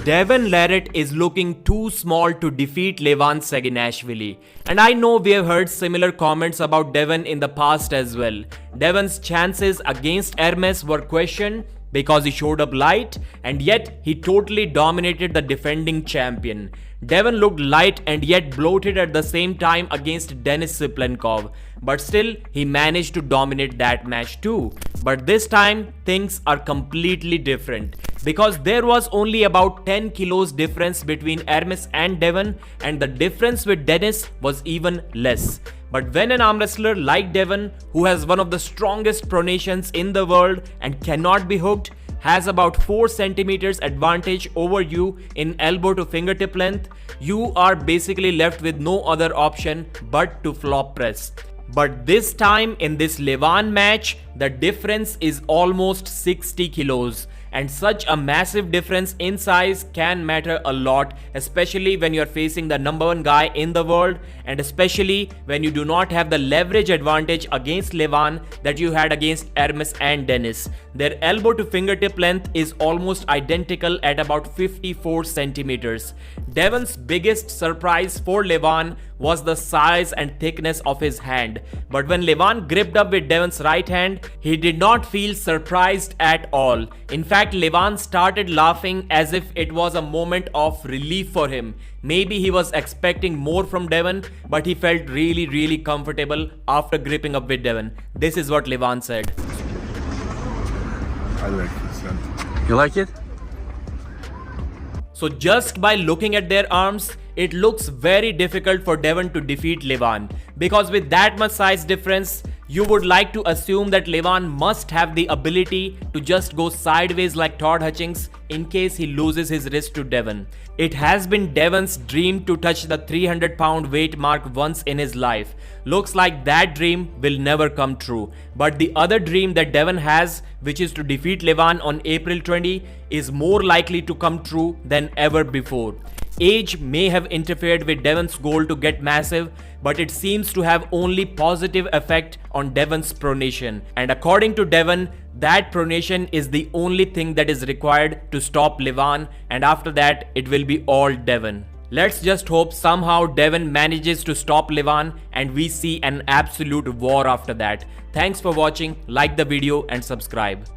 Devon LARRATT is looking too small to defeat Levan Saginashvili. And I know we have heard similar comments about Devon in the past as well. Devon's chances against Hermes were questioned because he showed up light, and yet he totally dominated the defending champion. Devon looked light and yet bloated at the same time against Denis Siplenkov, but still he managed to dominate that match too. But this time things are completely different, because there was only about 10 kilos difference between Hermes and Devon, and the difference with Denis was even less. But when an arm wrestler like Devon, who has one of the strongest pronations in the world and cannot be hooked, has about 4 centimeters advantage over you in elbow to fingertip length, you are basically left with no other option but to flop press. But this time in this Levan match, the difference is almost 60 kilos. And such a massive difference in size can matter a lot, especially when you're facing the #1 guy in the world, and especially when you do not have the leverage advantage against Levan that you had against Hermes and Denis. Their elbow to fingertip length is almost identical at about 54 centimeters. Devon's biggest surprise for Levan was the size and thickness of his hand. But when Levan gripped up with Devon's right hand, he did not feel surprised at all. In fact, Levan started laughing as if it was a moment of relief for him. Maybe he was expecting more from Devon, but he felt really comfortable after gripping up with Devon. This is what Levan said. I like it. You like it? So just by looking at their arms, it looks very difficult for Devon to defeat Levan, because with that much size difference, you would like to assume that Levan must have the ability to just go sideways like Todd Hutchings in case he loses his wrist to Devon. It has been Devon's dream to touch the 300-pound weight mark once in his life. Looks like that dream will never come true. But the other dream that Devon has, which is to defeat Levan on April 20, is more likely to come true than ever before. Age may have interfered with Devon's goal to get massive, but it seems to have only positive effect on Devon's pronation. And according to Devon, that pronation is the only thing that is required to stop Levan, and after that it will be all Devon. Let's just hope somehow Devon manages to stop Levan and we see an absolute war after that. Thanks for watching, like the video and subscribe.